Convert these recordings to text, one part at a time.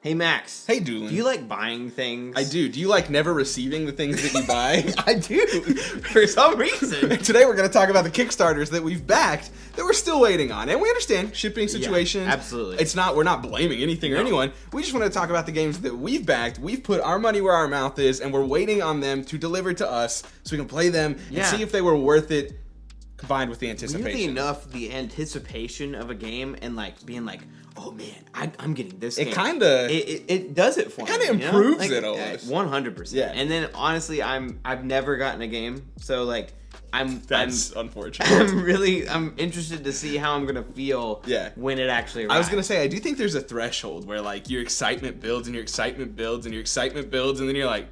Hey Max. Hey Doolin. Do you like buying things? I do. Do you like never receiving the things that you buy? I do. For some reason. Today we're going to talk about the Kickstarters that we've backed that we're still waiting on. And we understand shipping situations. Yeah, absolutely. We're not blaming anything or anyone. We just want to talk about the games that we've backed. We've put our money where our mouth is, and we're waiting on them to deliver to us so we can play them and see if they were worth it combined with the anticipation. Weirdly enough, the anticipation of a game and like being like, oh man, I'm getting this game. It does it for me. It kind of improves it almost. 100%. Yeah. And then honestly, I've never gotten a game, so like That's unfortunate. I'm interested to see how I'm gonna feel when it actually arrives. I was gonna say, I do think there's a threshold where like your excitement builds and your excitement builds and your excitement builds, and then you're like,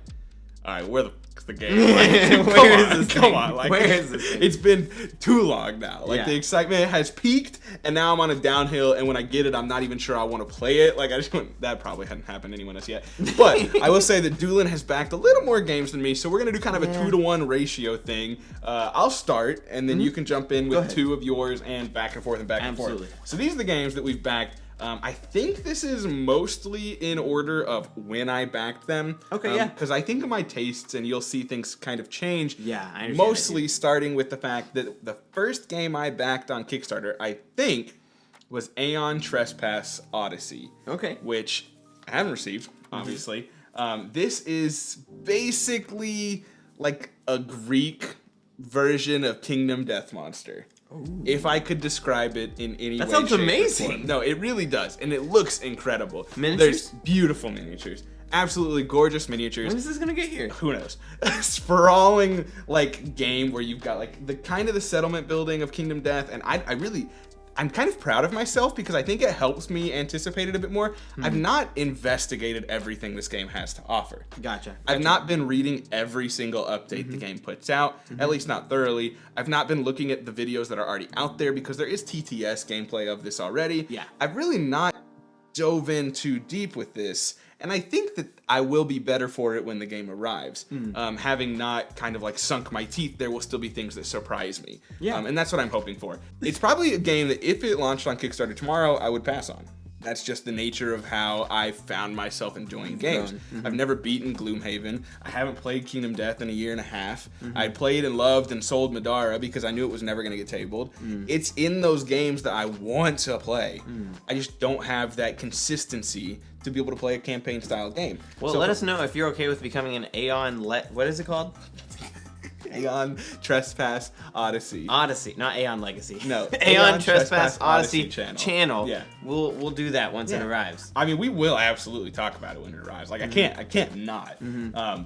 all right, where the game? Like, come on, like, where is this thing? It's been too long now. Like the excitement has peaked, and now I'm on a downhill. And when I get it, I'm not even sure I want to play it. Like that probably hadn't happened to anyone else yet. But I will say that Doolin has backed a little more games than me, so we're gonna do kind of a 2-to-1 ratio thing. I'll start, and then you can jump in with 2 of yours, and back and forth and back and forth. So these are the games that we've backed. I think this is mostly in order of when I backed them. Okay, yeah. Because I think of my tastes, and you'll see things kind of change. Yeah, I understand. Mostly starting with the fact that the first game I backed on Kickstarter, I think, was Aeon Trespass Odyssey. Okay. Which I haven't received, obviously. This is basically like a Greek version of Kingdom Death Monster. Ooh. If I could describe it in any way. That sounds amazing. No, it really does. And it looks incredible. Miniatures? There's beautiful miniatures. Absolutely gorgeous miniatures. When is this gonna get here? Who knows? Sprawling like game where you've got like the kind of the settlement building of Kingdom Death, and I'm kind of proud of myself because I think it helps me anticipate it a bit more. I've not investigated everything this game has to offer. Gotcha. I've not been reading every single update the game puts out, at least not thoroughly. I've not been looking at the videos that are already out there because there is TTS gameplay of this already. Yeah. I've really not dove in too deep with this, and I think that I will be better for it when the game arrives. Having not kind of like sunk my teeth, there will still be things that surprise me. Yeah. And that's what I'm hoping for. It's probably a game that if it launched on Kickstarter tomorrow, I would pass on. That's just the nature of how I found myself enjoying games. I've never beaten Gloomhaven. I haven't played Kingdom Death in a year and a half. I played and loved and sold Madara because I knew it was never going to get tabled. It's in those games that I want to play. I just don't have that consistency to be able to play a campaign style game. Well, let us know if you're okay with becoming an Aeon what is it called? Aeon Trespass Odyssey. Odyssey, not Aeon Legacy. No. Aeon Trespass Odyssey channel. Yeah. We'll do that once it arrives. I mean, we will absolutely talk about it when it arrives. Like I can't not.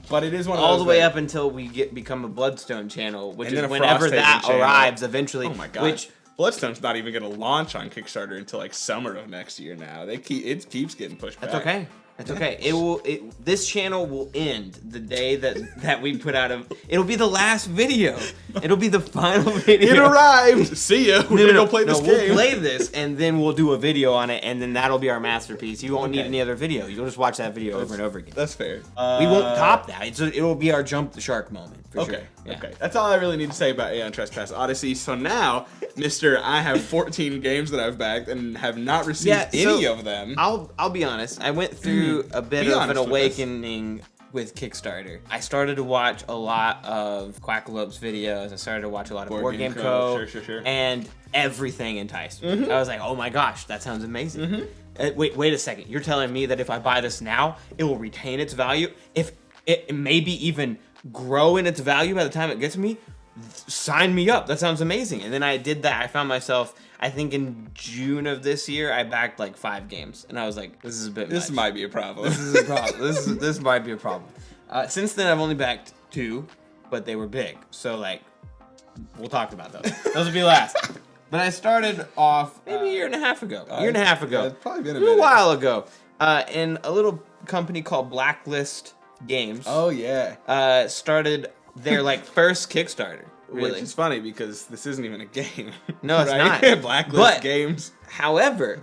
But it is one of those all the way up until we become a Bloodstone channel, which is whenever that channel arrives eventually. Oh my god. Bloodstone's not even going to launch on Kickstarter until like summer of next year now. It keeps getting pushed back. That's okay. It's okay. This channel will end the day that we put out it'll be the last video. It'll be the final video. It arrived. See ya. We're gonna go play this game. We'll play this and then we'll do a video on it, and then that'll be our masterpiece. You won't need any other video. You'll just watch that video over and over again. That's fair. We won't top that. It'll be our jump the shark moment. For sure. Yeah. Okay. That's all I really need to say about Aeon Trespass Odyssey. So now, I have 14 games that I've backed and have not received any of them. I'll be honest. I went through a bit of an awakening with Kickstarter. I started to watch a lot of Quackalope's videos. I started to watch a lot of Board Game Co. Sure. And everything enticed me. I was like, oh my gosh, that sounds amazing. Wait a second. You're telling me that if I buy this now, it will retain its value? If it maybe even grow in its value by the time it gets to me? Sign me up. That sounds amazing. And then I did that. I found myself, I think in June of this year, I backed like 5 games. And I was like, this is a bit much. This might be a problem. This is a problem. This might be a problem. Since then, I've only backed 2, but they were big. So like, we'll talk about those. Those will be last. But I started off maybe a year and a half ago. It's probably been a little while ago. In a little company called Blacklist Games. Oh yeah. Started their like first Kickstarter. Really. Which is funny because this isn't even a game. No, it's right? not. Blacklist Games. However,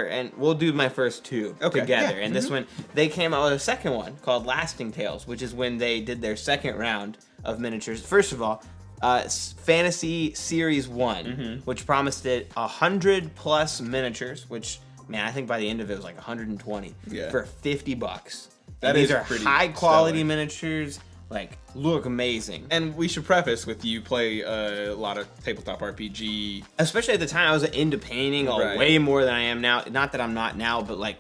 and we'll do my first 2 together. Yeah. And this one, they came out with a second one called Lasting Tales, which is when they did their second round of miniatures. First of all, Fantasy Series 1, which promised it 100+ miniatures, which man, I think by the end of it was like 120 for $50. That these is are pretty high quality stellar. miniatures, like look amazing. And we should preface with you play a lot of tabletop RPG. Especially at the time, I was into painting way more than I am now. Not that I'm not now, but like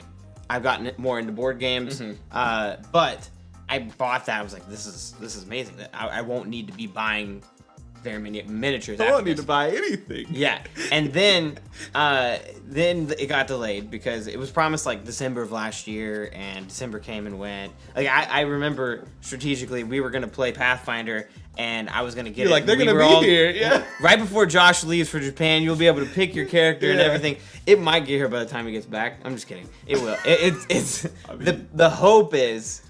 I've gotten more into board games. But I bought that. I was like, this is amazing. I won't need to be buying very many miniatures. I don't need to buy anything. Yeah, and then it got delayed because it was promised like December of last year, and December came and went. Like I remember strategically, we were gonna play Pathfinder, and I was gonna get You're like, they're gonna be here, yeah. Right before Josh leaves for Japan, you'll be able to pick your character and everything. It might get here by the time he gets back. I'm just kidding. It will. It's I mean, the hope is.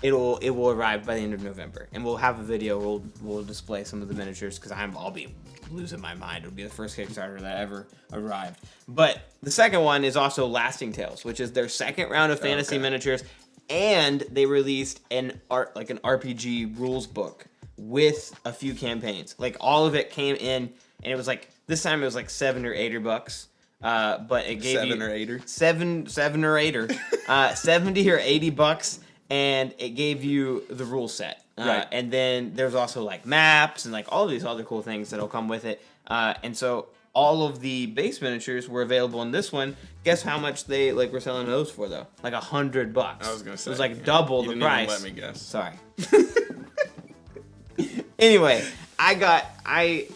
It will arrive by the end of November, and we'll have a video. We'll display some of the miniatures because I'll be losing my mind. It'll be the first Kickstarter that ever arrived. But the second one is also Lasting Tales, which is their second round of fantasy miniatures, and they released an RPG rules book with a few campaigns. Like all of it came in, and it was like this time it was like $7 or $8. But it gave $7 or $8. $7 or $8. 70 or $80. And it gave you the rule set. Right. And then there's also like maps and like all of these other cool things that'll come with it. And so all of the base miniatures were available in this one. Guess how much they were selling those for though? Like $100. I was gonna say it was like double the price. Let me guess. Sorry. Anyway, I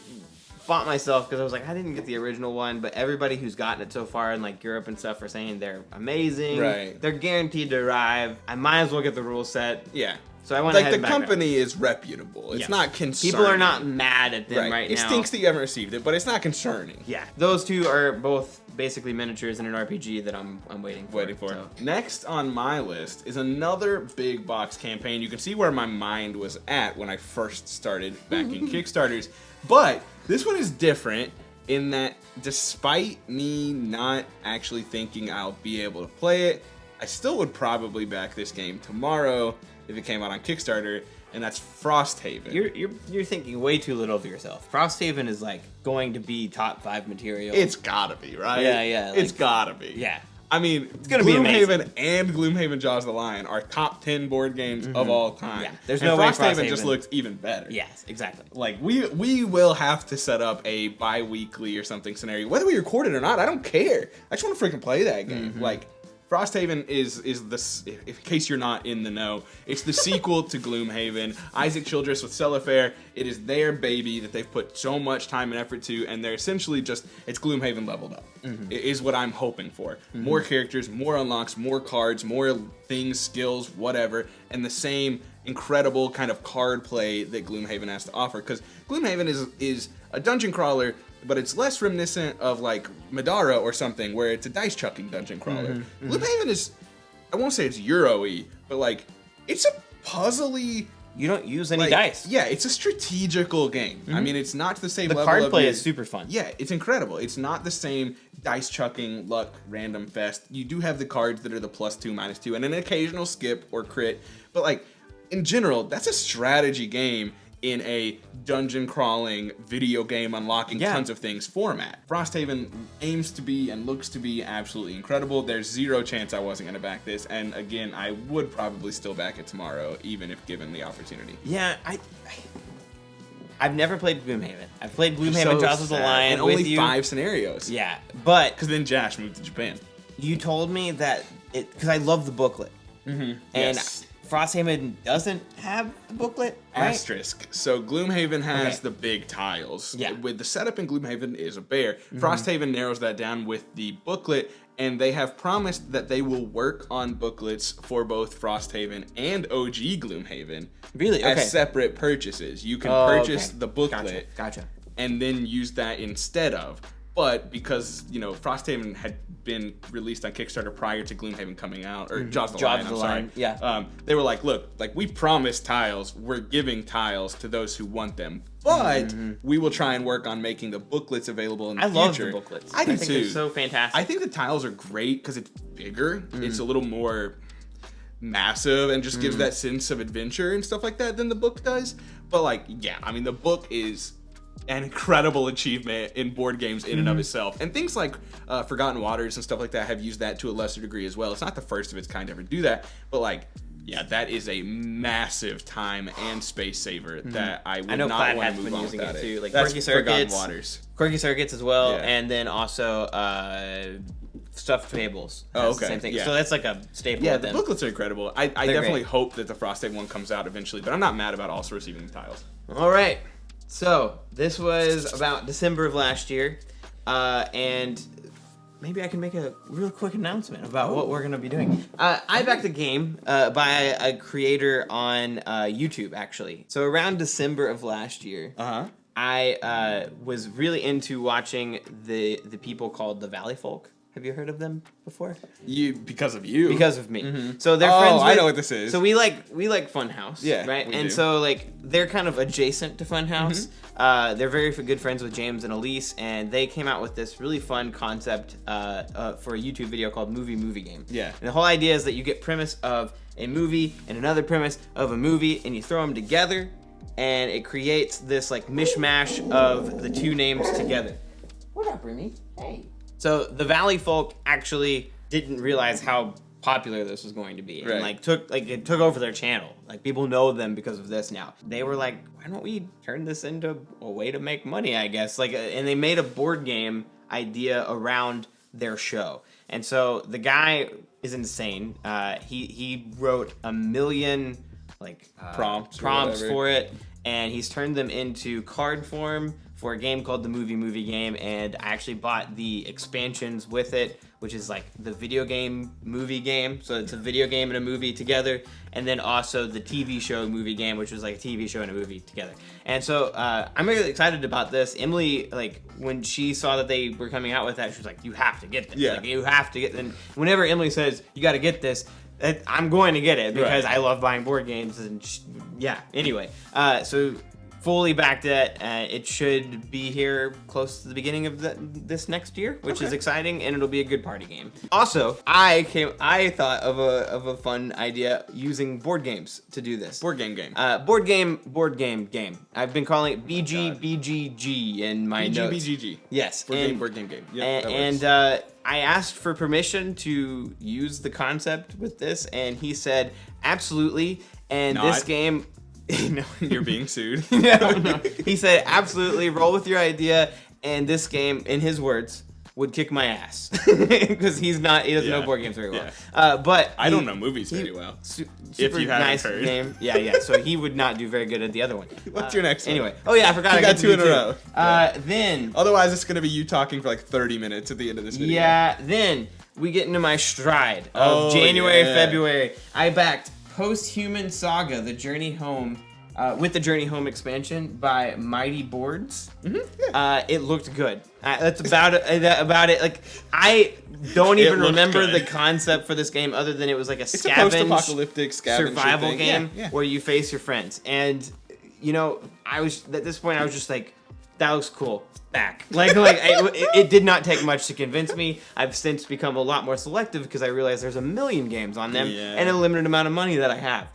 fought myself because I was like, I didn't get the original one, but everybody who's gotten it so far in like Europe and stuff are saying they're amazing. Right. They're guaranteed to arrive. I might as well get the rule set. Yeah. So I went like ahead the and backed up. company is reputable. It's not concerning. People are not mad at them right now. It stinks that you haven't received it, but it's not concerning. Yeah. Those two are both basically miniatures in an RPG that I'm waiting for. So. Next on my list is another big box campaign. You can see where my mind was at when I first started backing Kickstarters. But this one is different in that despite me not actually thinking I'll be able to play it, I still would probably back this game tomorrow if it came out on Kickstarter, and that's Frosthaven. You're thinking way too little of yourself. Frosthaven is like going to be top 5 material. It's gotta be, right? Yeah. It's gotta be. Yeah. I mean, it's gonna be amazing. Gloomhaven and Gloomhaven Jaws of the Lion are top 10 board games of all time. Yeah, there's no way Frosthaven just looks even better. Yes, exactly. Like we will have to set up a bi-weekly or something scenario, whether we record it or not. I don't care. I just want to freaking play that game. Like Frosthaven is this. In case you're not in the know, it's the sequel to Gloomhaven. Isaac Childress with Cellofair. It is their baby that they've put so much time and effort to, and they're essentially it's Gloomhaven leveled up. It is what I'm hoping for. More characters, more unlocks, more cards, more things, skills, whatever, and the same incredible kind of card play that Gloomhaven has to offer. Because Gloomhaven is a dungeon crawler, but it's less reminiscent of like Madara or something, where it's a dice chucking dungeon crawler. Gloomhaven is, I won't say it's Euro-y, but like it's a puzzly. You don't use any dice. Yeah, it's a strategical game. I mean, it's not to the same level. The card play is super fun. Yeah, it's incredible. It's not the same dice chucking, luck, random fest. You do have the cards that are the +2, -2, and an occasional skip or crit. But like, in general, that's a strategy game in a dungeon crawling video game unlocking tons of things format. Frosthaven aims to be and looks to be absolutely incredible. There's zero chance I wasn't gonna back this, and again, I would probably still back it tomorrow, even if given the opportunity. Yeah, I've never played Gloomhaven. I've played Gloomhaven Jaws of the Lion and only with you. 5 scenarios. Yeah, but because then Josh moved to Japan. You told me that because I love the booklet, and Yes. Frosthaven doesn't have the booklet, right? Asterisk. So Gloomhaven has the big tiles. Yeah. With the setup in Gloomhaven is a bear. Frosthaven narrows that down with the booklet, and they have promised that they will work on booklets for both Frosthaven and OG Gloomhaven. Really? Okay. As separate purchases. You can purchase the booklet. Gotcha. And then use that instead of. But because, Frosthaven had been released on Kickstarter prior to Gloomhaven coming out, or Jaws of the Lion, I'm sorry. Yeah. They were like, look, we promised tiles. We're giving tiles to those who want them. But we will try and work on making the booklets available in the future. I love the booklets. I do think too. They're so fantastic. I think the tiles are great because it's bigger. It's a little more massive and just gives that sense of adventure and stuff like that than the book does. But the book is an incredible achievement in board games in and of itself. And things like Forgotten Waters and stuff like that have used that to a lesser degree as well. It's not the first of its kind to ever do that, but like, yeah, that is a massive time and space saver that I would not want to move on without it. Too. Like That's Quirky Forgotten Circuits, Waters. Quirky Circuits as well, Yeah. and then also Stuffed Fables. Oh, That's okay. the same thing. Yeah. So that's like a staple. Yeah, with the them. booklets are incredible. I definitely great. hope that the Frosthaven one comes out eventually, but I'm not mad about also receiving the tiles. All right. So this was about December of last year, and maybe I can make a real quick announcement about what we're going to be doing. I backed a game by a creator on YouTube, actually. So around December of last year, I was really into watching the people called the Valley Folk. Have you heard of them before? Because of you. Because of me. So they're friends with, I know what this is. So we like Funhouse. Yeah, Right? we And do. so like they're kind of adjacent to Funhouse. They're very good friends with James and Elise, and they came out with this really fun concept for a YouTube video called Movie Game. Yeah. And the whole idea is that you get premise of a movie and another premise of a movie, and you throw them together, and it creates this like mishmash of the two names together. What up, Remy? Hey. So the Valley Folk actually didn't realize how popular this was going to be, and Right. it took over their channel. Like people know them because of this now. They were like, why don't we turn this into a way to make money? I guess and they made a board game idea around their show. And so the guy is insane. He wrote 1 million prompts for it, and he's turned them into card form for a game called the Movie Game, and I actually bought the expansions with it, which is like the video game movie game, so it's a video game and a movie together, and then also the TV show Movie Game, which was like a TV show and a movie together. And so I'm really excited about this. Emily, like when she saw that they were coming out with that, she was like, "You have to get this. Yeah. Like, you have to get." And whenever Emily says you got to get this, I'm going to get it because I love buying board games, and anyway, so fully backed it. It should be here close to the beginning of this next year, which is exciting, and it'll be a good party game. Also, I thought of a fun idea using board games to do this. Board game. Board game. I've been calling it BGBGG in my notes. BGBGG. Yes. Board game. Yep, And I asked for permission to use the concept with this, and he said absolutely. And this game. No. You're being sued. No. He said, absolutely, roll with your idea, and this game, in his words, would kick my ass. Because he doesn't know board games very well. But I don't know movies very well. Super If you haven't nice heard. game. Yeah. So he would not do very good at the other one. What's your next one? Anyway. Oh, yeah, I forgot. You I got to two do in a row. Then... Otherwise, it's going to be you talking for like 30 minutes at the end of this video. Yeah, then we get into my stride of January, February. I backed Post-Human Saga, The Journey Home, with the Journey Home expansion by Mighty Boards. It looked good. That's about it. Like, I don't even remember the concept for this game other than it was like a post-apocalyptic survival thing. game Yeah. where you face your friends. And, I was, at this point, I was just like, that looks cool. Back. It did not take much to convince me. I've since become a lot more selective because I realize there's 1 million games on them and a limited amount of money that I have.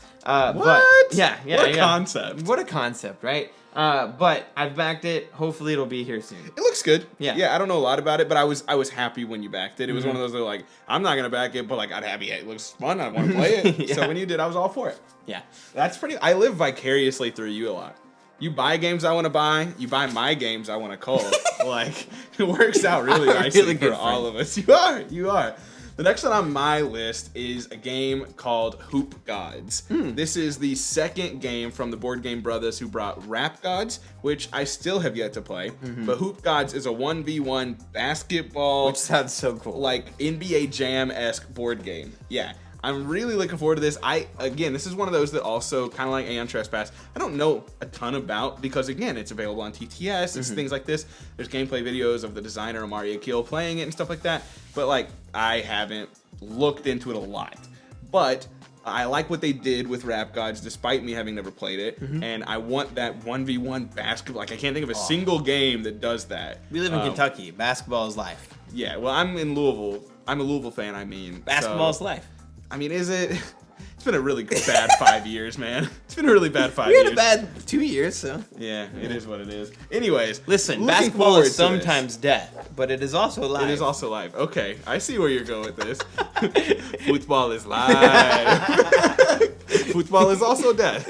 What? But, yeah. What a concept. What a concept, right? But I've backed it. Hopefully it'll be here soon. It looks good. Yeah. Yeah, I don't know a lot about it, but I was happy when you backed it. It was one of those that were like, I'm not going to back it, but like, I'd happy. It looks fun. I want to play it. So when you did, I was all for it. Yeah. I live vicariously through you a lot. You buy games I want to buy. You buy my games I want to call. Like, it works out really nicely really good for all of us. You are. The next one on my list is a game called Hoop Gods. This is the second game from the Board Game Brothers who brought Rap Gods, which I still have yet to play. But Hoop Gods is a 1v1 basketball, Which sounds so cool. like NBA Jam-esque board game. Yeah. I'm really looking forward to this. This is one of those that also, kind of like Aeon Trespass, I don't know a ton about because, again, it's available on TTS. It's things like this. There's gameplay videos of the designer, Omari Akil, playing it and stuff like that. But, like, I haven't looked into it a lot. But I like what they did with Rap Gods, despite me having never played it. And I want that 1v1 basketball. Like, I can't think of a single game that does that. We live in Kentucky. Basketball is life. Yeah, well, I'm in Louisville. I'm a Louisville fan, I mean. Basketball is life. I mean, is it? It's It's been a really bad 5 years, man. It's been a really bad 5 We years. had a bad 2 years, so. Yeah, it is what it is. Anyways, Listen, looking basketball forward is to this. sometimes death, but it is also live. It is also live. Okay, I see where you're going with this. Football is live. Football is also death.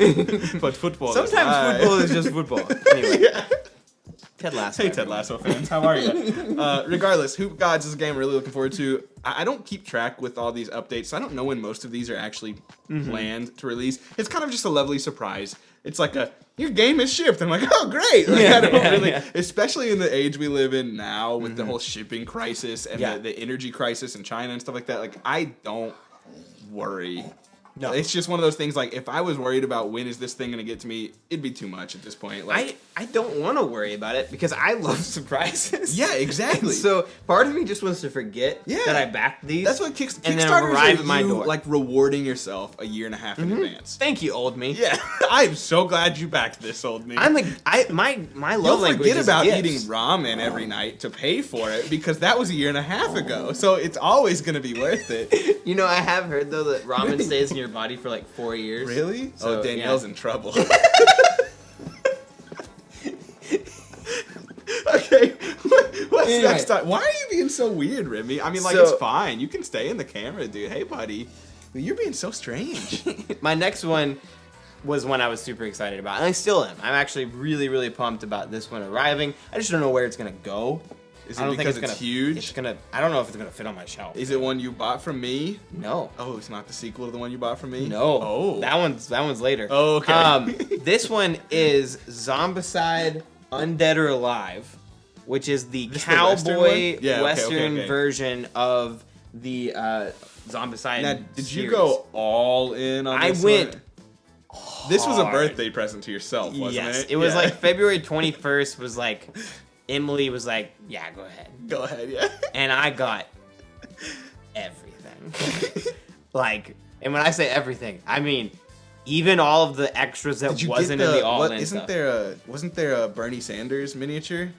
But football is live. Sometimes football is just football. Anyway. Yeah. Ted Lasso. Hey, Ted Lasso fans, how are you? Regardless, Hoop Gods is a game I'm really looking forward to. I don't keep track with all these updates, so I don't know when most of these are actually planned to release. It's kind of just a lovely surprise. It's like your game is shipped. I'm like, oh, great. Like, I don't really, especially in the age we live in now with the whole shipping crisis and the energy crisis in China and stuff like that. Like, I don't worry. No. It's just one of those things, like, if I was worried about when is this thing going to get to me, it'd be too much at this point. Like, I don't want to worry about it because I love surprises. Yeah, exactly. So part of me just wants to forget that I backed these. That's what and then Kickstarter arrive is at my door. like rewarding yourself a year and a half in advance. Thank you, old me. Yeah, I'm so glad you backed this, old me. I'm like, my love You'll language forget is about gifts. eating ramen every night to pay for it because that was a year and a half ago. So it's always going to be worth it. You know, I have heard though that ramen stays in your body for like 4 years. Really? So, Danielle's in trouble. Okay, what's next time? Why are you being so weird, Remy? I mean, like, it's fine. You can stay in the camera, dude. Hey, buddy. You're being so strange. My next one was one I was super excited about, and I still am. I'm actually really, really pumped about this one arriving. I just don't know where it's going to go. Is it because it's huge? I don't know if it's going to fit on my shelf. Is it one you bought from me? No. Oh, it's not the sequel to the one you bought from me? No. Oh. That one's later. Oh, okay. This one is Zombicide Undead or Alive, which is the cowboy Western version of the Zombicide Now, did you series. go all in on this I went one? This was a birthday present to yourself, wasn't yes, it? it was like February 21st was like, Emily was like, yeah, go ahead. Go ahead, yeah. And I got everything. Like, and when I say everything, I mean even all of the extras that wasn't in the all-in stuff. Wasn't there a Bernie Sanders miniature?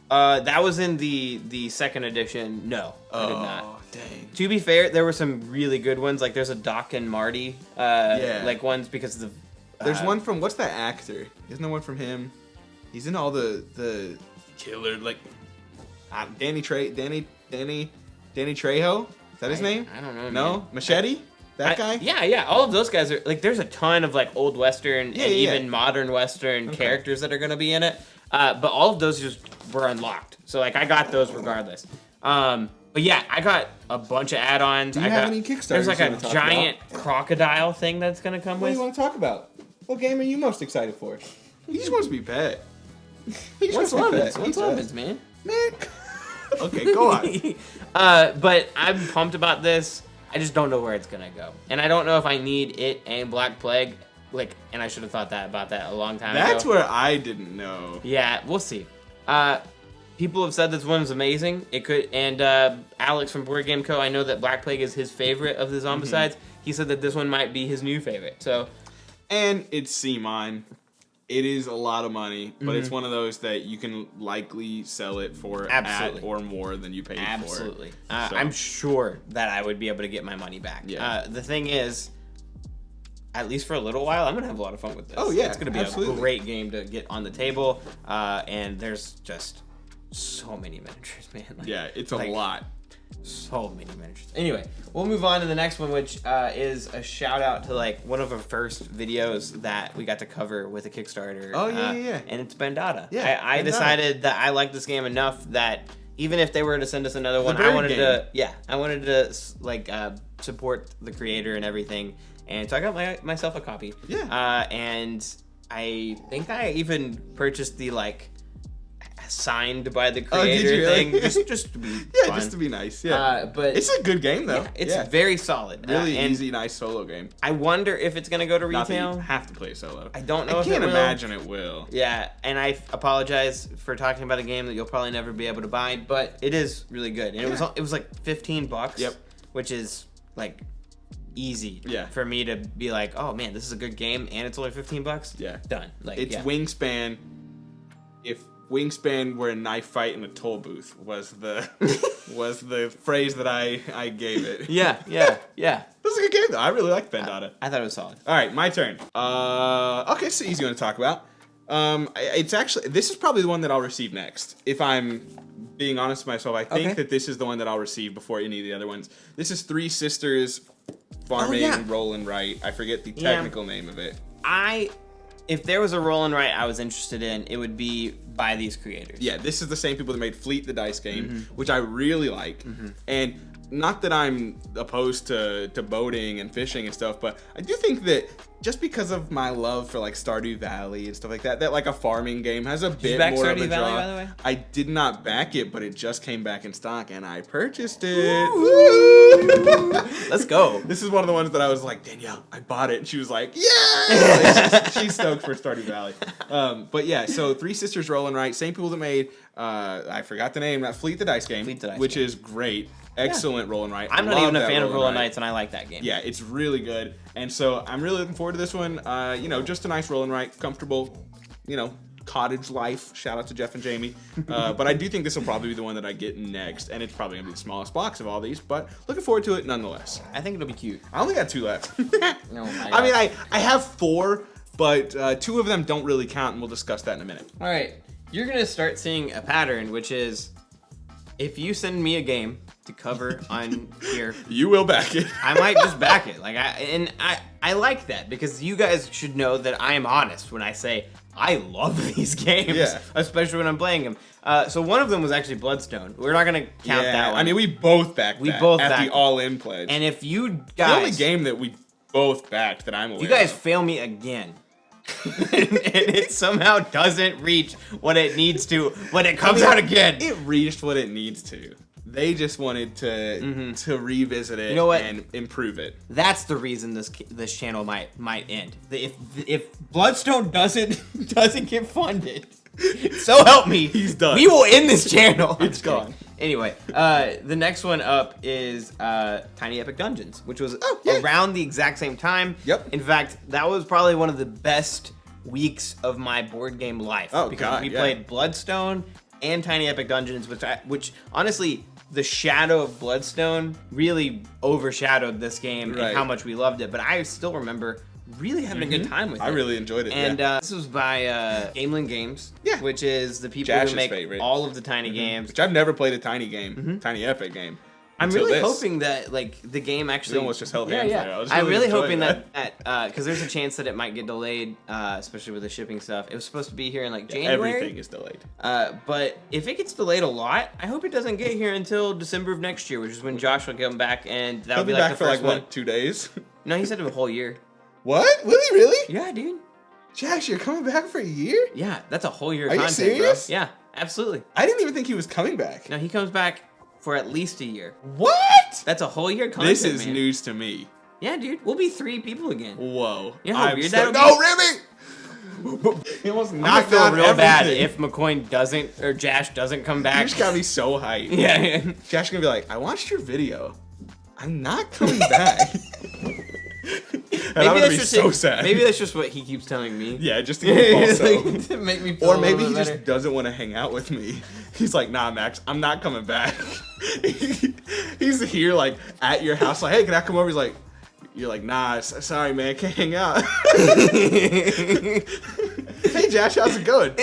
That was in the second edition. No, I did not. Oh, dang. To be fair, there were some really good ones. Like there's a Doc and Marty, like ones because of the. There's one from what's that actor? Isn't there one from him? He's in all the killer like Danny Trejo. Is that his name? I don't know. No, man. Machete. That guy? Yeah. All of those guys are like. There's a ton of like old Western and even modern Western characters that are gonna be in it. But all of those just were unlocked. So like I got those regardless. But yeah, I got a bunch of add-ons. Do you have any Kickstarters? There's like a giant crocodile thing that's gonna come What with. do you want to talk about? What game are you most excited for? He just wants to be pet. What's Lemons, man? Man. Okay, go on. But I'm pumped about this. I just don't know where it's gonna go, and I don't know if I need it and Black Plague. Like, and I should have thought about that a long time ago. That's where I didn't know. Yeah, we'll see. People have said this one's amazing. It could, and Alex from Board Game Co. I know that Black Plague is his favorite of the Zombicides. He said that this one might be his new favorite. So, and it's C-Mine. It is a lot of money, but it's one of those that you can likely sell it for at or more than you paid for. Absolutely. I'm sure that I would be able to get my money back. Yeah. The thing is, at least for a little while, I'm going to have a lot of fun with this. Oh, yeah. It's going to be a great game to get on the table. And there's just so many miniatures, man. Like, yeah, it's a lot. So many miniatures. Anyway, we'll move on to the next one, which is a shout out to like one of our first videos that we got to cover with a Kickstarter. Oh yeah. And it's Bandata. Yeah, I decided that I like this game enough that even if they were to send us another one, I wanted to like support the creator and everything. And so I got myself a copy. Yeah. And I think I even purchased the like signed by the creator thing, just to be fun. Just to be nice. Yeah, but it's a good game though. Yeah, it's very solid, really easy, nice solo game. I wonder if it's gonna go to retail. Not that you have to play solo. I don't know. I can't imagine it will. Yeah, and I apologize for talking about a game that you'll probably never be able to buy, but it is really good. And it was like $15. Yep. Which is like easy. Yeah. For me to be like, oh man, this is a good game, and it's only $15. Yeah. Done. Like it's Wingspan. If Wingspan were a knife fight in a toll booth was the phrase that I gave it. Yeah. This was a good game though. I really liked Vendetta. I thought it was solid. All right, my turn. Okay, so easy one to talk about. It's actually, this is probably the one that I'll receive next. If I'm being honest with myself, I think that this is the one that I'll receive before any of the other ones. This is Three Sisters Farming Roll and Write. I forget the technical name of it. If there was a roll and write I was interested in, it would be by these creators. Yeah, this is the same people that made Fleet the dice game, which I really like. And not that I'm opposed to boating and fishing and stuff, but I do think that just because of my love for like Stardew Valley and stuff like that, that like a farming game has a bit more Stardew of a Valley, draw. by the way? I did not back it, but it just came back in stock and I purchased it. Woo! Let's go. This is one of the ones that I was like, Danielle, I bought it, and she was like, yeah! Like, she's stoked for Stardew Valley. But yeah, so Three Sisters Roll and Write, same people that made I forgot the name, Fleet the Dice game, which is great. Excellent roll and write. I'm not even a fan of roll and writes, and I like that game. Yeah, it's really good, and so I'm really looking forward to this one. You know, just a nice roll and write, comfortable, you know, cottage life. Shout out to Jeff and Jamie. But I do think this will probably be the one that I get next, and it's probably gonna be the smallest box of all these. But looking forward to it nonetheless. I think it'll be cute. I only got 2 left. Oh my God. I mean, I have 4, but 2 of them don't really count, and we'll discuss that in a minute. All right, you're gonna start seeing a pattern, which is if you send me a game to cover on here, you will back it. I might just back it. Like I like that because you guys should know that I am honest when I say I love these games, especially when I'm playing them. So one of them was actually Bloodstone. We're not gonna count that one. I mean, we both backed that at the all-in pledge. And if you guys, the only game that we both backed that I'm aware you guys of. fail me again. And it somehow doesn't reach what it needs to when it comes out again. It reached what it needs to. They just wanted to revisit it, you know what? And improve it. That's the reason this channel might end. If Bloodstone doesn't get funded, so help me, he's done. We will end this channel. It's gone. Anyway, the next one up is Tiny Epic Dungeons, which was around the exact same time. Yep. In fact, that was probably one of the best weeks of my board game life. Because we played Bloodstone and Tiny Epic Dungeons, which honestly, the shadow of Bloodstone really overshadowed this game and how much we loved it. But I still remember really having a good time with it. I really enjoyed it. And this was by Gameland Games, which is the people Josh's who make favorite. all of the tiny games. Which I've never played a tiny game, Tiny Epic game. I'm really hoping that like the game actually. We almost just held hands there. I'm really hoping that because there's a chance that it might get delayed, especially with the shipping stuff. It was supposed to be here in like January. Everything is delayed. But if it gets delayed a lot, I hope it doesn't get here until December of next year, which is when Josh will come back, and that'll be like back the for first like one. what, 2 days? No, he said a whole year. What? Will he really? Yeah, dude. Josh, you're coming back for a year? Yeah, that's a whole year. Are content, you serious? Bro. Yeah, absolutely. I didn't even think he was coming back. No, he comes back for at least a year. What? That's a whole year content. This is man. news to me. Yeah, dude, we'll be 3 people again. Whoa. You know how weird that would be? No, Remy! He almost knocked feel out real bad everything. if McCoy doesn't or Josh doesn't come back. You just gotta be so hyped. Yeah. Josh gonna be like, I watched your video. I'm not coming back. Maybe that's be just so sad. Maybe that's just what he keeps telling me. Yeah, just to get also. To make me feel Or a maybe little he bit better. just doesn't want to hang out with me. He's like, nah, Max, I'm not coming back. He's here, like, at your house, like, hey, can I come over? He's like, you're like, nah, sorry, man, can't hang out. Hey, Josh, how's it going?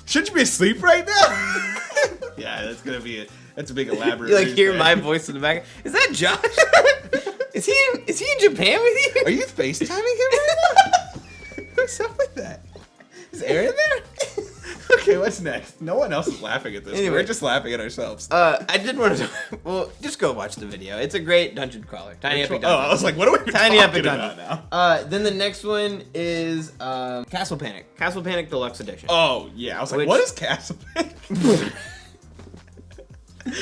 Shouldn't you be asleep right now? Yeah, that's gonna be it. That's a big elaborate. You like hear thing. my voice in the back. Is that Josh? Is he in Japan with you? Are you FaceTiming him right now? What's up with that? Is Aaron there? Okay, what's next? No one else is laughing at this. Anyway. We're just laughing at ourselves. I did want to. Well, just go watch the video. It's a great dungeon crawler. Tiny Epic Dungeon. Oh, I was like, what are we Tiny talking Epic about Dungeon. now? Then the next one is Castle Panic. Castle Panic Deluxe Edition. Oh, yeah. I was like, Which- what is Castle Panic?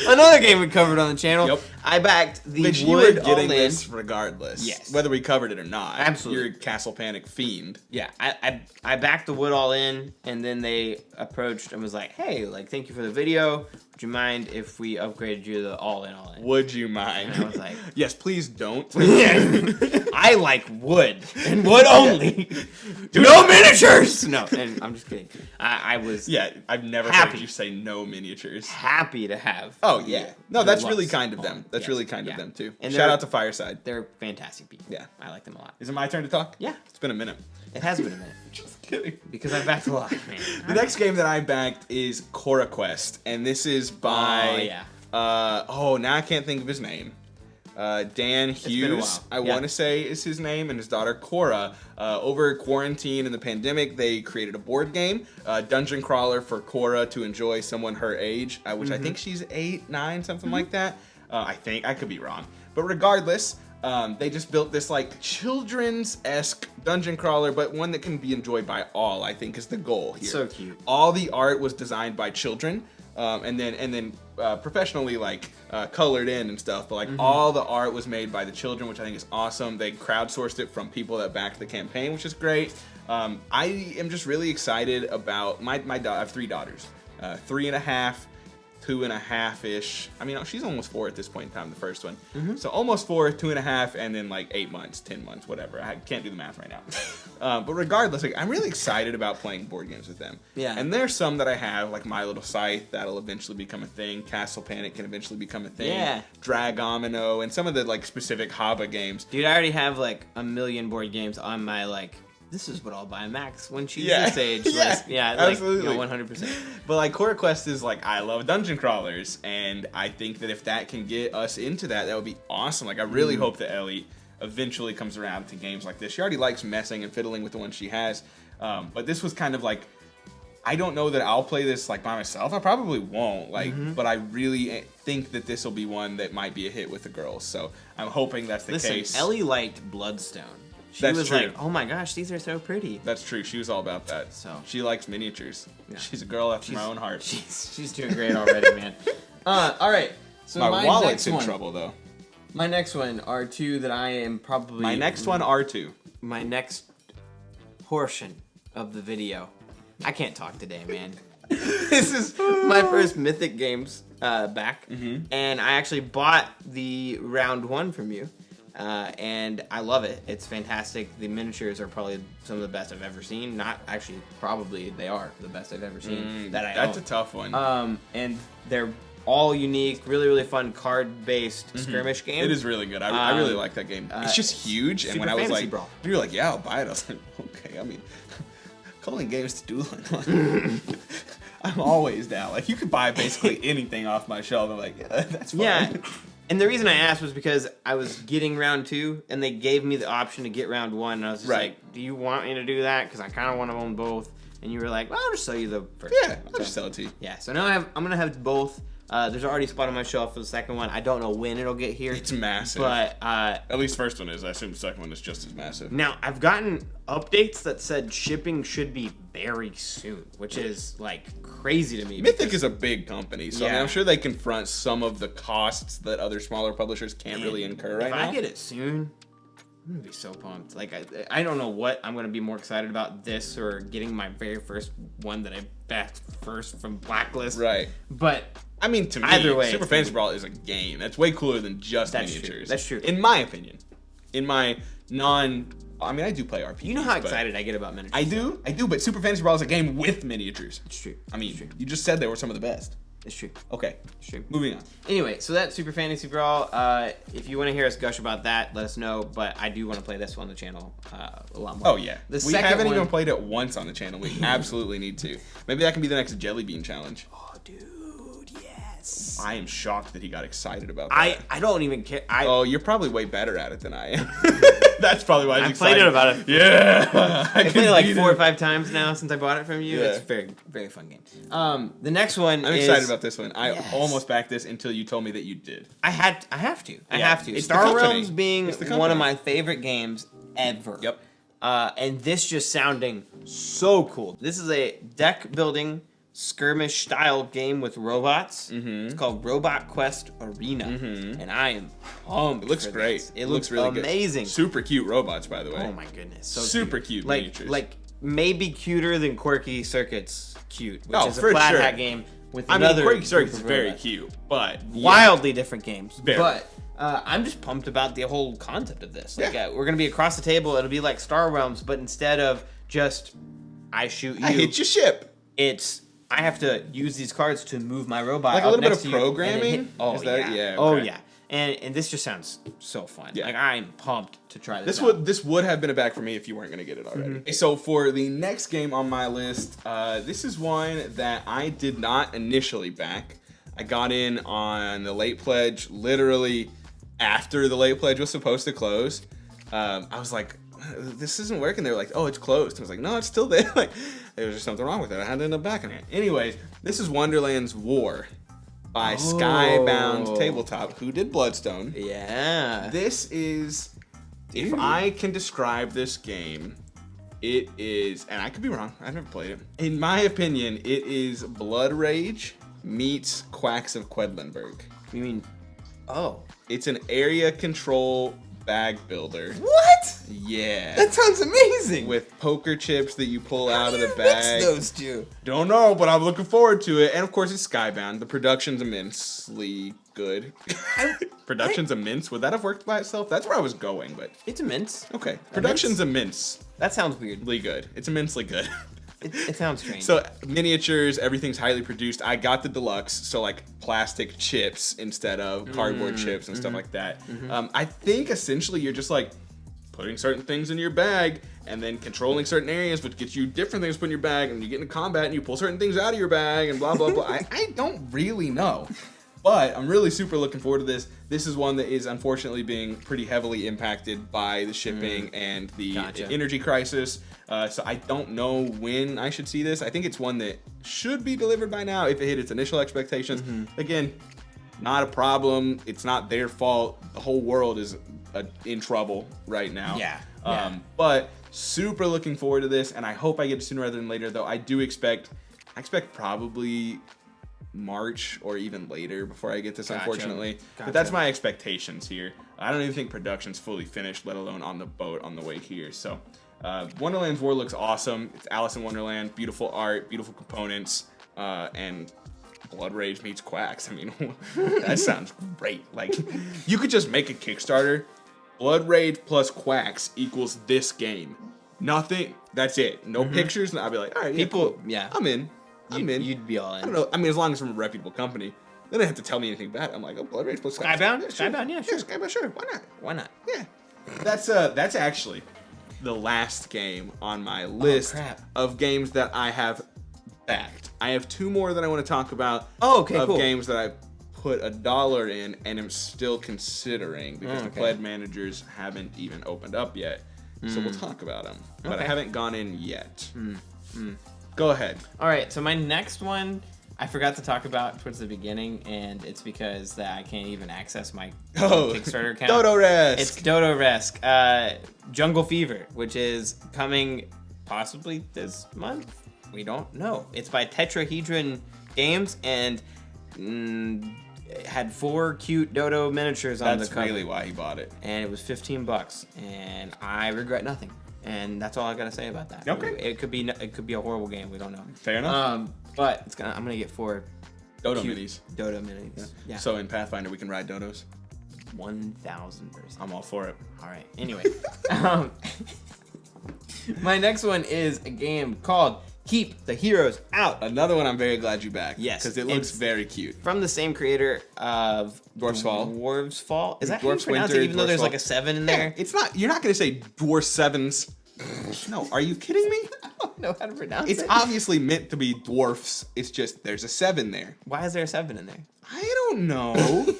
Another game we covered on the channel. Yep. I backed the But you Wood were getting All-In. this regardless. Yes. Whether we covered it or not. Absolutely. You're a Castle Panic fiend. Yeah, I backed the Wood All In, and then they approached and was like, hey, like, thank you for the video. Would you mind if we upgraded you to the All In All In? Would you mind? And I was like, yes, please don't. I like wood and wood only. no miniatures. No, and I'm just kidding. I was I've never happy. heard you say no miniatures. happy to have. Oh yeah, no, that's really deluxe kind of them. home. That's Yes. really kind Yeah. of them too. And Shout out to Fireside. They're fantastic people. Yeah. I like them a lot. Is it my turn to talk? Yeah. It's been a minute. It has been a minute Just kidding. because I backed a lot, man. The next game that I backed is Cora Quest, and this is by now I can't think of his name. Dan been a Hughes, while. I want to say is his name, and his daughter Cora. Over quarantine and the pandemic, they created a board game, dungeon crawler for Cora to enjoy, someone her age, which I think she's 8, 9, something like that. I think, I could be wrong. But regardless, they just built this like children's-esque dungeon crawler, but one that can be enjoyed by all, I think is the goal here. So cute. All the art was designed by children, and then professionally like colored in and stuff. But like all the art was made by the children, which I think is awesome. They crowdsourced it from people that backed the campaign, which is great. I am just really excited about my daughter. I have 3 daughters, 3.5. 2.5-ish. I mean, she's almost 4 at this point in time, the first one. So almost 4, 2.5, and then like 8 months, 10 months, whatever. I can't do the math right now. But regardless, like, I'm really excited about playing board games with them. Yeah. And there's some that I have, like My Little Scythe, that'll eventually become a thing. Castle Panic can eventually become a thing. Yeah. Dragomino, and some of the like specific Haba games. Dude, I already have like a million board games on my like. This is what I'll buy Max when she's Yeah. this age. Yeah, list. Yeah, like, absolutely. 100%. But like Cora Quest is like, I love dungeon crawlers, and I think that if that can get us into that, that would be awesome. Like I really hope that Ellie eventually comes around to games like this. She already likes messing and fiddling with the ones she has, but this was kind of like, I don't know that I'll play this like by myself. I probably won't. Like, but I really think that this will be one that might be a hit with the girls. So I'm hoping that's the Listen, case. Ellie liked Bloodstone. She That's was true. like, oh my gosh, these are so pretty. That's true. She was all about that. So. She likes miniatures. Yeah. She's a girl after my own heart. She's doing great already, man. All right. So my my wallet's next in one, trouble though. My next one are 2 that I am probably. My next one are 2. My next portion of the video. I can't talk today, man. This is my first Mythic games back, and I actually bought the round 1 from you. And I love it. It's fantastic. The miniatures are probably some of the best I've ever seen. Not actually, probably they are the best I've ever seen that I That's own. a tough one. And they're all unique, really, really fun card-based skirmish game. It is really good. I really like that game. It's just huge. And Super when I was Fantasy like, Brawl. you were like, yeah, I'll buy it. I was like, okay. I mean, calling games to dueling. I'm always down. Like, you could buy basically anything off my shelf. I'm like, yeah, that's fine. Yeah. And the reason I asked was because I was getting round 2, and they gave me the option to get round 1, and I was just Right. like, do you want me to do that? Because I kind of want to own both. And you were like, well, I'll just sell you the first Yeah, one. I'll just sell it to you. Yeah, so now I'm going to have both. There's already a spot on my shelf for the second one. I don't know when it'll get here. It's massive. But At least first one is. I assume the second one is just as massive. now I've gotten updates that said shipping should be very soon, which is like crazy to me. Mythic is a big company, so I mean, Yeah. I'm sure they confront some of the costs that other smaller publishers can't really incur right if now. I get it soon, I'm gonna be so pumped. Like I don't know what I'm gonna be more excited about, this or getting my very first one that I backed first from Blacklist. Right. But I mean, to me, Either way, Super it's Fantasy Brawl is a game. That's way cooler than just That's true. miniatures. That's true. In my opinion. In my I mean, I do play RPGs. you know how but excited I get about miniatures. I do, but Super Fantasy Brawl is a game with miniatures. It's true. I mean, It's true. you just said they were some of the best. It's true. Okay, It's true. moving on. Anyway, so that's Super Fantasy Brawl. If you want to hear us gush about that, let us know. But I do want to play this one on the channel a lot more. Oh yeah, The we second haven't one, even played it once on the channel. We absolutely need to. Maybe that can be the next Jelly Bean challenge. Oh, dude, yes. I am shocked that he got excited about that. I don't even care. Oh, you're probably way better at it than I am. That's probably why he's I've played excited. it about it. Yeah, I played it like 4 or 5 times now since I bought it from you. Yeah. It's a very, very fun game. The next one I'm is, excited about this one. I Yes. almost backed this until you told me that you did. I have to. I Yeah, have to. it's the Star company. Realms being It's the one of company. my favorite games ever. Yep. And this just sounding so cool. This is a deck building skirmish style game with robots. It's called Robot Quest Arena, and I am pumped. It looks for great. this. It looks really amazing. good. Super cute robots, by the way. Oh my goodness, so Super cute like miniatures. like maybe cuter than Quirky Circuits cute, which Oh, is a for flat sure. hat game with I mean, another Quirky group Circuits is of very robots. cute, but Wildly different games, Very. but I'm just pumped about the whole concept of this. Like, Yeah. we're gonna be across the table. It'll be like Star Realms, but instead of just I shoot you. I hit your ship. It's I have to use these cards to move my robot. Like a up little bit next of to you, and programming? then hit- Oh Is that- yeah. yeah, Oh okay. yeah. And this just sounds so fun. Yeah. Like I'm pumped to try this. This would have been a bag for me if you weren't going to get it already. Mm-hmm. So for the next game on my list, this is one that I did not initially back. I got in on the late pledge literally after the late pledge was supposed to close. I was like, this isn't working. They were like, oh, it's closed. I was like, no, it's still there. Like, there was just something wrong with it. I had to end up backing it. Anyways, this is Wonderland's War by Skybound Tabletop, who did Bloodstone. Yeah. This is, if I can describe this game, it is, and I could be wrong, I've never played it. In my opinion, it is Blood Rage meets Quacks of Quedlinburg. You mean? Oh. It's an area control bag builder. What? Yeah. That sounds amazing. With poker chips that you pull out of the Mix bag. those two. Don't know, but I'm looking forward to it. And of course, it's Skybound. The production's immensely good. Production's immense. Would that have worked by itself? That's where I was going, but It's immense. okay. Production's immensely That sounds weird. good. It's immensely good. It sounds strange. So miniatures, everything's highly produced. I got the deluxe, so like plastic chips instead of cardboard chips and stuff like that. I think essentially you're just like putting certain things in your bag and then controlling certain areas, which gets you different things to put in your bag, and you get into combat and you pull certain things out of your bag and blah blah blah. I don't really know. But I'm really super looking forward to this. This is one that is unfortunately being pretty heavily impacted by the shipping and the energy crisis. So I don't know when I should see this. I think it's one that should be delivered by now if it hit its initial expectations. Again, not a problem. It's not their fault. The whole world is in trouble right now. Yeah. But super looking forward to this, and I hope I get it sooner rather than later. Though I expect probably March or even later before I get this, unfortunately. But that's my expectations here. I don't even think production's fully finished, let alone on the boat on the way here. So Wonderland's War looks awesome. It's Alice in Wonderland, beautiful art, beautiful components, and Blood Rage meets Quacks. I mean, that sounds great. Like, you could just make a Kickstarter. Blood Rage plus Quacks equals this game. Nothing. That's it. No pictures. And I'll be like, all right, People, yeah, I'm in. You'd be all in. I don't know. I mean, as long as I'm a reputable company, they don't have to tell me anything bad. I'm like, oh, Blood Rage plus Quacks. Skybound? Yeah, sure. Skybound, yeah, sure. Yeah, Skybound, sure. Why not? Why not? Yeah. That's actually the last game on my list of games that I have backed. I have two more that I want to talk about. Oh, okay, of cool. games that I put $1 in and am still considering because the pledge managers haven't even opened up yet. So we'll talk about them. But I haven't gone in yet. Go ahead. All right, so my next one I forgot to talk about towards the beginning, and it's because that I can't even access my Kickstarter account. Dodo-esque. It's Dodo-esque. Jungle Fever, which is coming possibly this month. We don't know. It's by Tetrahedron Games, and it had 4 cute Dodo miniatures on the cover. That's really why he bought it. And it was $15, and I regret nothing. And that's all I gotta say about that. Okay. It could be a horrible game. We don't know. Fair enough. But I'm gonna get 4 Dodo cute minis. Dodo minis. Yeah. So in Pathfinder we can ride dodos. 1,000%. I'm all for it. All right. Anyway, my next one is a game called Keep the Heroes Out. Another one I'm very glad you backed. Yes, because it looks it's very cute. From the same creator of Dwarf's Fall. Dwarf's Fall. Is that how you Dwarf's pronounce Winter, it? Even though Dwarf's there's Fall. like a 7 in there. It's not. You're not gonna say Dwarf Sevens. No, are you kidding me? I don't know how to pronounce It's it. obviously meant to be dwarfs. It's just there's a 7 there. Why is there a 7 in there? I don't know.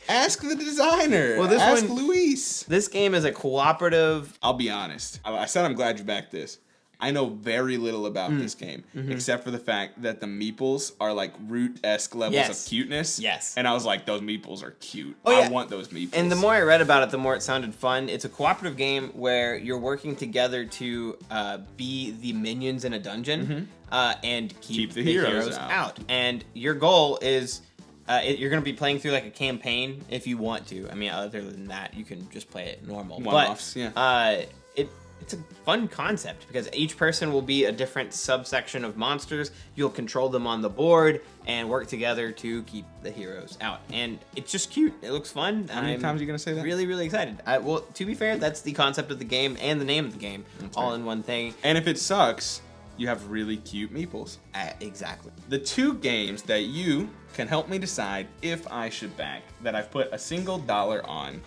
Ask the designer. Well, this Ask one- Luis. This game is a cooperative. I'll be honest. I said I'm glad you backed this. I know very little about this game, except for the fact that the meeples are like root-esque levels of cuteness. Yes. And I was like, those meeples are cute. Oh, yeah. I want those meeples. And the more I read about it, the more it sounded fun. It's a cooperative game where you're working together to be the minions in a dungeon and keep the heroes out. And your goal is you're going to be playing through like a campaign if you want to. I mean, other than that, you can just play it normal. One-offs, but, it's a fun concept because each person will be a different subsection of monsters. You'll control them on the board and work together to keep the heroes out. And it's just cute. It looks fun. How many times are you going to say that? Really, really excited. Well, to be fair, that's the concept of the game and the name of the game all in one thing. And if it sucks, you have really cute meeples. Exactly. The 2 games that you can help me decide if I should back, that I've put a single dollar on.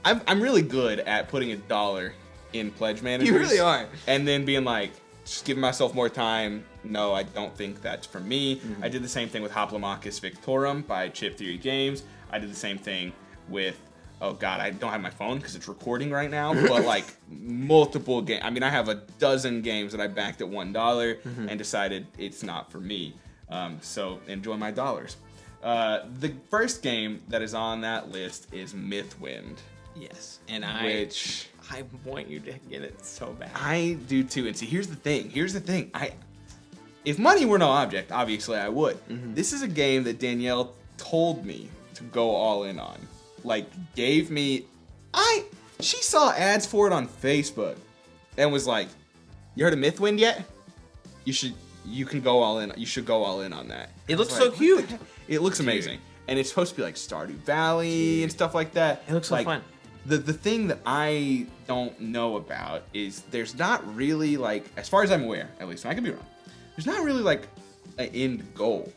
I'm really good at putting $1 in pledge managers. You really are. And then being like, just giving myself more time. No, I don't think that's for me. I did the same thing with Hoplomachus Victorum by Chip Theory Games. I did the same thing with, oh god, I don't have my phone because it's recording right now, but like multiple games. I mean, I have a dozen games that I backed at $1 and decided it's not for me. So enjoy my dollars. The first game that is on that list is Mythwind. Yes. And I want you to get it so bad. I do too. And see, here's the thing. If money were no object, obviously I would. This is a game that Danielle told me to go all in on. Like, gave me... She saw ads for it on Facebook and was like, you heard of Mythwind yet? You can go all in. You should go all in on that. It looks so cute. It looks amazing. And it's supposed to be like Stardew Valley and stuff like that. It looks so fun. The thing that I don't know about is there's not really, like, as far as I'm aware, at least, and I could be wrong, there's not really like an end goal.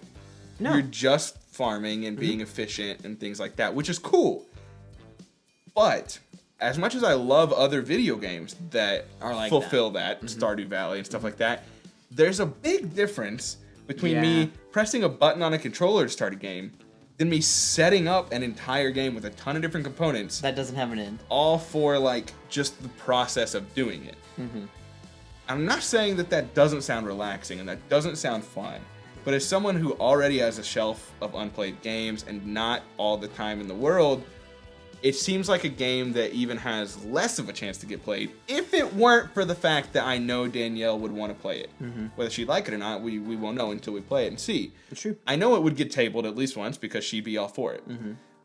No. You're just farming and being efficient and things like that, which is cool. But as much as I love other video games that are like fulfill that, Stardew Valley and stuff like that, there's a big difference between me pressing a button on a controller to start a game than me setting up an entire game with a ton of different components. That doesn't have an end. All for, like, just the process of doing it. I'm not saying that doesn't sound relaxing and that doesn't sound fun, but as someone who already has a shelf of unplayed games and not all the time in the world, it seems like a game that even has less of a chance to get played if it weren't for the fact that I know Danielle would want to play it. Whether she'd like it or not, we won't know until we play it and see. It's true. I know it would get tabled at least once because she'd be all for it.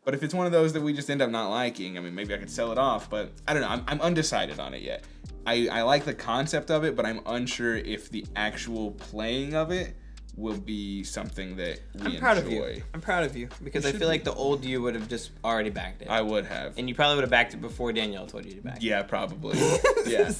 But if it's one of those that we just end up not liking, I mean, maybe I could sell it off, but I don't know. I'm undecided on it yet. I like the concept of it, but I'm unsure if the actual playing of it will be something that we enjoy. Proud of you. I'm proud of you because I feel like the old you would have just already backed it. I would have. And you probably would have backed it before Danielle told you to back it. Yeah, probably. Yeah.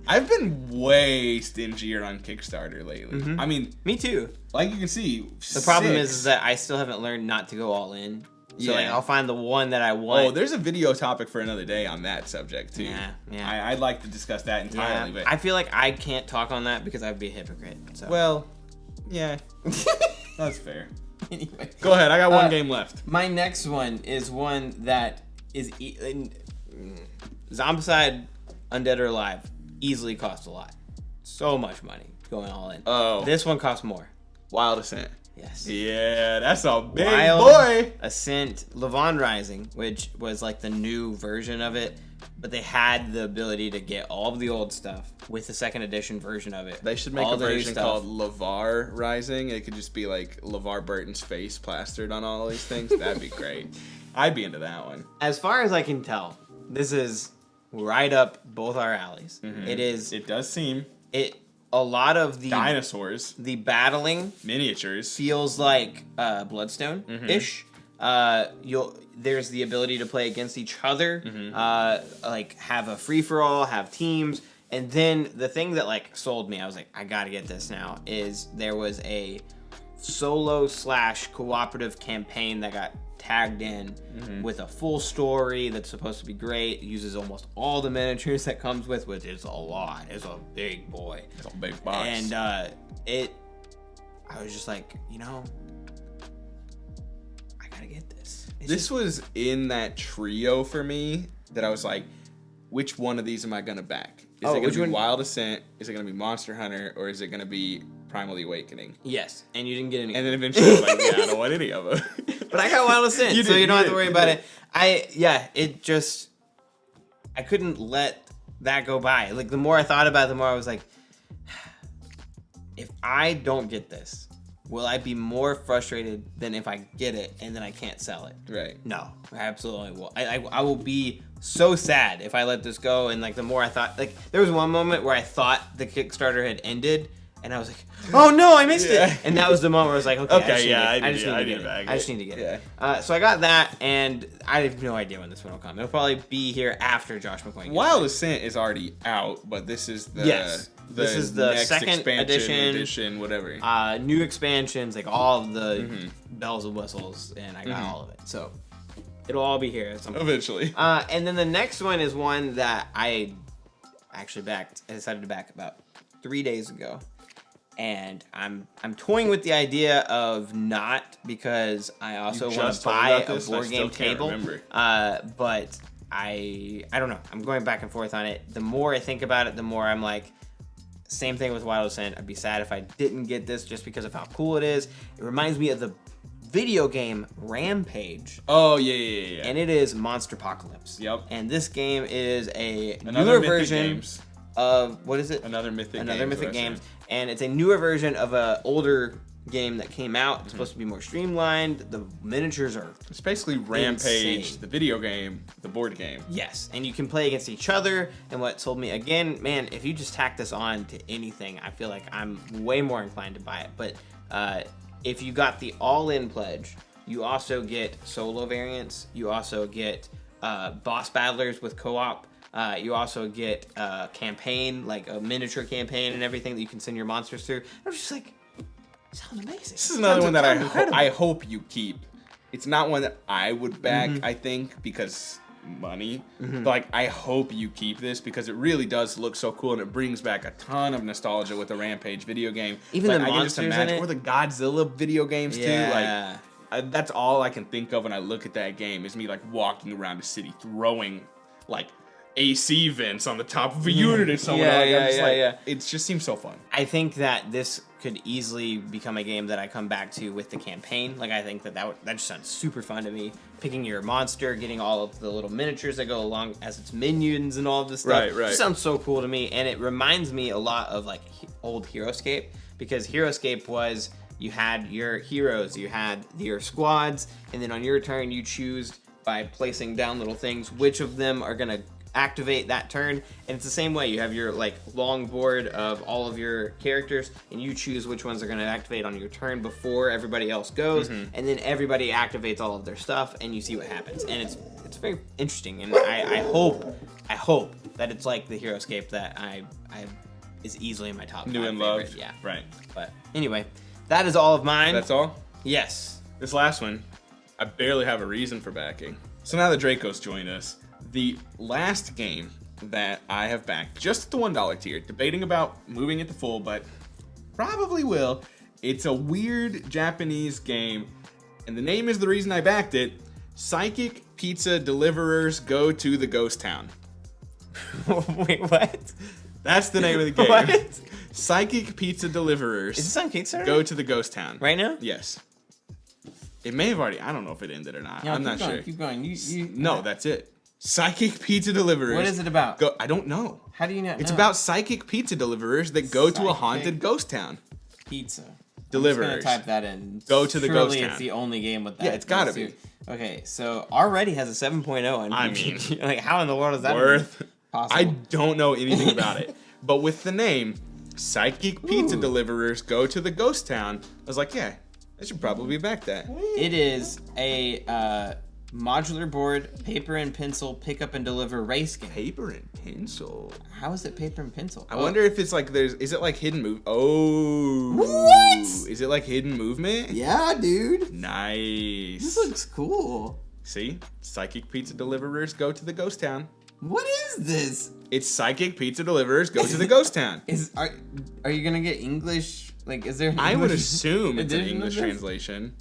I've been way stingier on Kickstarter lately. I mean, me too. Like you can see, the problem is that I still haven't learned not to go all in. So like, I'll find the one that I want. Oh, there's a video topic for another day on that subject too. Yeah. I'd like to discuss that entirely. But I feel like I can't talk on that because I'd be a hypocrite. So. Well, yeah, that's fair. Anyway, go ahead. I got one game left. My next one is one that is Zombicide Undead or Alive easily costs a lot. So much money going all in. Oh, this one costs more. Wild Ascent. Yes. Yeah, that's a big Wild boy. Ascent, Levon Rising, which was like the new version of it, but they had the ability to get all of the old stuff with the second edition version of it. They should make a version called LeVar Rising. It could just be like LeVar Burton's face plastered on all these things. That'd be great. I'd be into that one. As far as I can tell, this is right up both our alleys. It is. It does seem. A lot of the dinosaurs, the battling miniatures feels like Bloodstone-ish. There's the ability to play against each other, like have a free for all, have teams, and then the thing that like sold me, I was like, I gotta get this now. Is there was a solo / cooperative campaign that got tagged in with a full story that's supposed to be great. It uses almost all the miniatures that comes with, which is a lot. It's a big boy. It's a big box. And I was just like, I gotta get this. This was in that trio for me that I was like, which one of these am I gonna back? Is it gonna be Wild Ascent? Is it gonna be Monster Hunter? Or is it gonna be Primal Awakening? Yes, and you didn't get any. And then eventually I was like, I don't want any of them. But I got Wild Ascent, so you don't have to worry about it. I couldn't let that go by. Like, the more I thought about it, the more I was like, if I don't get this, will I be more frustrated than if I get it and then I can't sell it? Right. No, I absolutely will. I will be so sad if I let this go. And like the more I thought, like there was one moment where I thought the Kickstarter had ended, and I was like, oh no, I missed it. And that was the moment where I was like, okay, I just need to get it. So I got that, and I have no idea when this one will come. It'll probably be here after Josh McCoy. Wild Ascent is already out, but this is the this is the next second edition, whatever. New expansions, like all of the bells and whistles, and I got all of it. So it'll all be here at some point. Eventually. And then the next one is one that I actually decided to back about 3 days ago. And I'm toying with the idea of not, because I also want to buy a board game table. But I don't know. I'm going back and forth on it. The more I think about it, the more I'm like, same thing with Wild Ascent. I'd be sad if I didn't get this just because of how cool it is. It reminds me of the video game Rampage. Oh, yeah. And it is Monster Apocalypse. Yep. And this game is Another newer Mythic version Games. of, what is it? Another Mythic Games. And it's a newer version of an older game that came out. It's supposed to be more streamlined. The miniatures are It's basically Rampage, insane. the video game, the board game. Yes, and you can play against each other. And what told me again, man, if you just tack this on to anything, I feel like I'm way more inclined to buy it. But if you got the all-in pledge, you also get solo variants. You also get boss battlers with co-op. You also get a campaign, like a miniature campaign and everything that you can send your monsters through. I was just like, sounds amazing. This is another one that I hope you keep. It's not one that I would back, I think, because money. But like, I hope you keep this because it really does look so cool, and it brings back a ton of nostalgia with the Rampage video game. Even like, the I can monsters just imagine, in it. or the Godzilla video games too. Yeah. Like, that's all I can think of when I look at that game is me like walking around a city throwing like AC vents on the top of a unit or something. It just seems so fun. I think that this could easily become a game that I come back to with the campaign. Like, I think that just sounds super fun to me. Picking your monster, getting all of the little miniatures that go along as its minions and all of this stuff. Right. It sounds so cool to me, and it reminds me a lot of like old HeroScape, because HeroScape was, you had your heroes, you had your squads, and then on your turn you choose by placing down little things which of them are gonna activate that turn. And it's the same way. You have your like long board of all of your characters, and you choose which ones are going to activate on your turn before everybody else goes, and then everybody activates all of their stuff, and you see what happens. And it's very interesting, and I hope that it's like the HeroScape that I is easily in my top 5 New and favorite. loved. Yeah. Right. But anyway, that is all of mine. That's all? Yes. This last one, I barely have a reason for backing. So now that Draco's joined us, the last game that I have backed, just the $1 tier, debating about moving it to full, but probably will. It's a weird Japanese game, and the name is the reason I backed it. Psychic Pizza Deliverers Go to the Ghost Town. Wait, what? That's the name of the game. What? Psychic Pizza Deliverers. Is this on Kickstarter? Go to the Ghost Town. Right now? Yes. It may have already. I don't know if it ended or not. I'm not sure. Keep going. No, that's it. Psychic Pizza Deliverers. What is it about? I don't know. How do you not know? It's about psychic pizza deliverers that go to a haunted ghost town. Pizza. Deliverers. I'm just gonna type that in. Go to the ghost Surely town. it's the only game with that. Yeah, it's gotta be. Okay, so already has a 7.0 on PPG. Like, how in the world is that possible? I don't know anything about it. But with the name, Psychic Pizza Deliverers Go to the Ghost Town, I was like, yeah, I should probably back that. It is a modular board, paper and pencil, pick up and deliver race game. Paper and pencil? How is it paper and pencil? I wonder if it's like is it like hidden move? Oh. What? Is it like hidden movement? Yeah, dude. Nice. This looks cool. See? Psychic Pizza Deliverers Go to the Ghost Town. What is this? It's Psychic Pizza Deliverers Go to the Ghost Town. Are you gonna get English? Like, is there an I would assume it's an edition English of this? translation.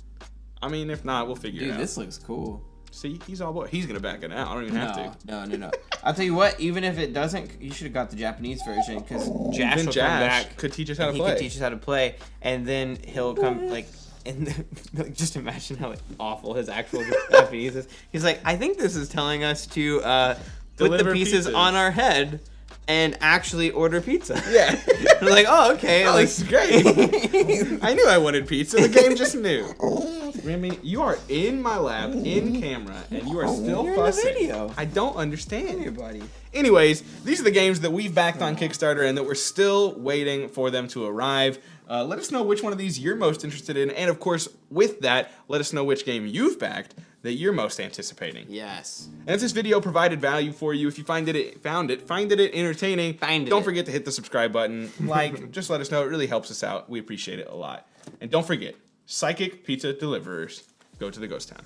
I mean, if not, we'll figure it out. Dude, this looks cool. See, he's all aboard. He's gonna back it out. I don't even have to. No. I'll tell you what. Even if it doesn't, you should have got the Japanese version, because Jash will come back. Could teach us how to He play. could teach us how to play, and then he'll come like. And like, just imagine how awful his actual Japanese is. He's like, I think this is telling us to put the pieces on our head and actually order pizza. Yeah. We're like, oh, okay. Oh, like, this is great. I knew I wanted pizza. The game just knew. Remy, you are in my lap, in camera, and you are still You're fussing. in the video. I don't understand. Here, buddy. Anyways, these are the games that we've backed on Kickstarter and that we're still waiting for them to arrive. Let us know which one of these you're most interested in, and of course, with that, let us know which game you've backed that you're most anticipating. Yes. And if this video provided value for you, if you found it entertaining, don't forget to hit the subscribe button. Just let us know. It really helps us out. We appreciate it a lot. And don't forget, psychic pizza deliverers, go to the ghost town.